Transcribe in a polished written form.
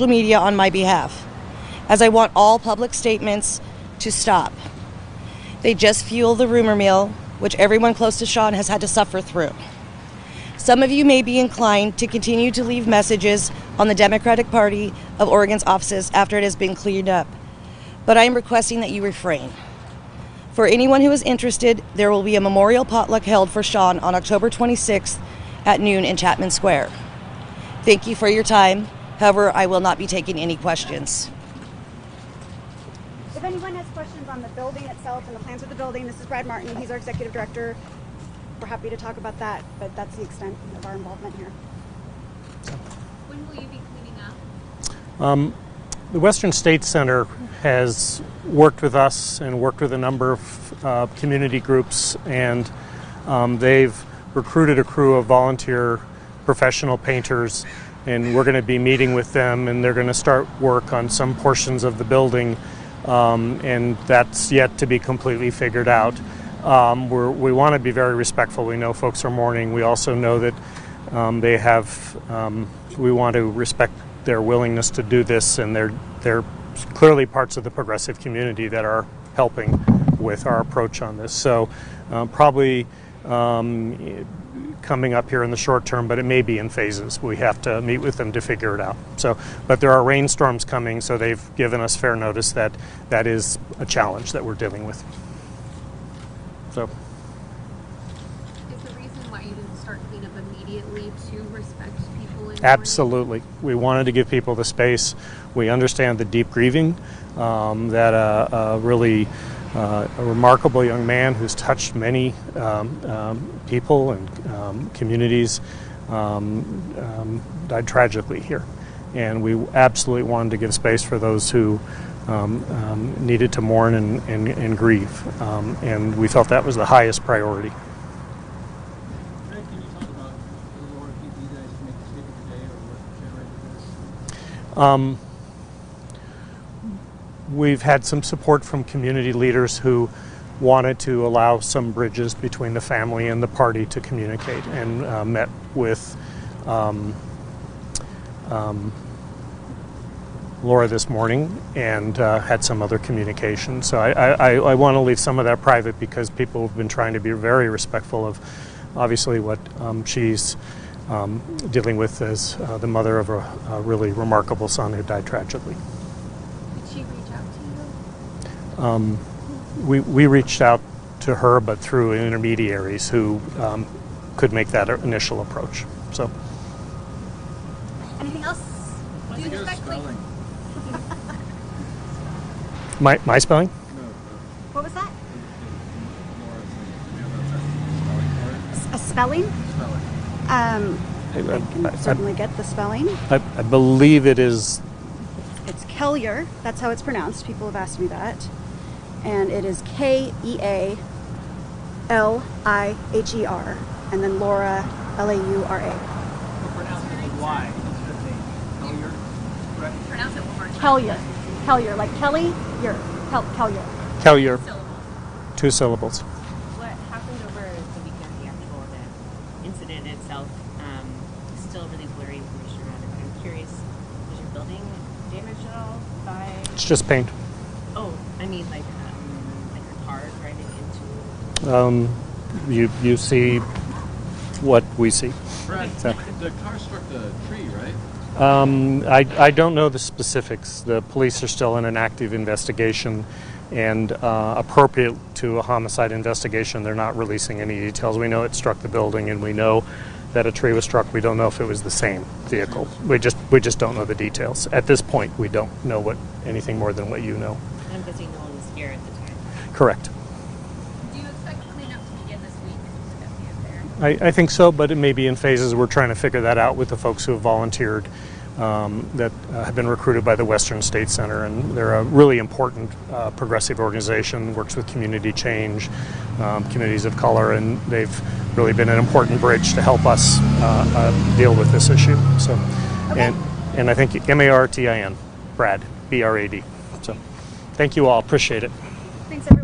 social media on my behalf, as I want all public statements to stop. They just fuel the rumor mill, which everyone close to Sean has had to suffer through. Some of you may be inclined to continue to leave messages on the Democratic Party of Oregon's offices after it has been cleaned up, but I am requesting that you refrain. For anyone who is interested, there will be a memorial potluck held for Sean on October 26th at noon in Chapman Square. Thank you for your time. However, I will not be taking any questions. If anyone has questions on the building itself and the plans of the building, this is Brad Martin. He's our executive director. We're happy to talk about that, but that's the extent of our involvement here. When will you be cleaning up? The Western State Center has worked with us and worked with a number of community groups, and they've recruited a crew of volunteer professional painters, and we're going to be meeting with them, and they're going to start work on some portions of the building, and that's yet to be completely figured out. We want to be very respectful. We know folks are mourning. We also know that we want to respect their willingness to do this, and they're clearly parts of the progressive community that are helping with our approach on this. So probably coming up here in the short term, but it may be in phases. We have to meet with them to figure it out. So, but there are rainstorms coming, so they've given us fair notice that that is a challenge that we're dealing with. So. Is the reason why you didn't start cleanup immediately to respect people in Absolutely. We wanted to give people the space. We understand the deep grieving that a remarkable young man who's touched many people and communities died tragically here. And we absolutely wanted to give space for those who needed to mourn and grieve. And we felt that was the highest priority. Can you talk about a little more people you guys make a statement today or what generated this? We've had some support from community leaders who wanted to allow some bridges between the family and the party to communicate, and met with Laura this morning and had some other communication. So I want to leave some of that private because people have been trying to be very respectful of obviously what she's dealing with as the mother of a really remarkable son who died tragically. Did she reach out to you? We reached out to her, but through intermediaries who could make that initial approach. So. Anything else? Do you respect Spelling. My spelling? No. What was that? Laura's A spelling? spelling. I can certainly get the spelling. I believe it is. It's Kelliher. That's how it's pronounced. People have asked me that. And it is Kealiher. And then Laura, Laura. Pronounce it with Y. Kelliher. Correct? Pronounce it one more time. Kelliher. Kelliher. Like Kelly, you're Kelliher. Kelliher, Syllables. 2 syllables. What happened over the weekend, the actual incident itself, still really blurry information around it. I'm curious, was your building damaged at all by? It's just paint. Oh, I mean like a car driving into. You see what we see. Brad, So- the car struck the tree, right? I don't know the specifics. The police are still in an active investigation, and appropriate to a homicide investigation, they're not releasing any details. We know it struck the building, and we know that a tree was struck. We don't know if it was the same vehicle. We just don't know the details. At this point, we don't know anything more than what you know. And I'm guessing no one was here at the time. Correct. Do you expect cleanup to begin this week? Would that be fair? I think so, but it may be in phases. We're trying to figure that out with the folks who have volunteered that have been recruited by the Western State Center, and they're a really important progressive organization, works with community change, communities of color, and they've really been an important bridge to help us deal with this issue. So, Okay. and I think Martin, Brad, BRAD. So, thank you all. Appreciate it. Thanks, everyone.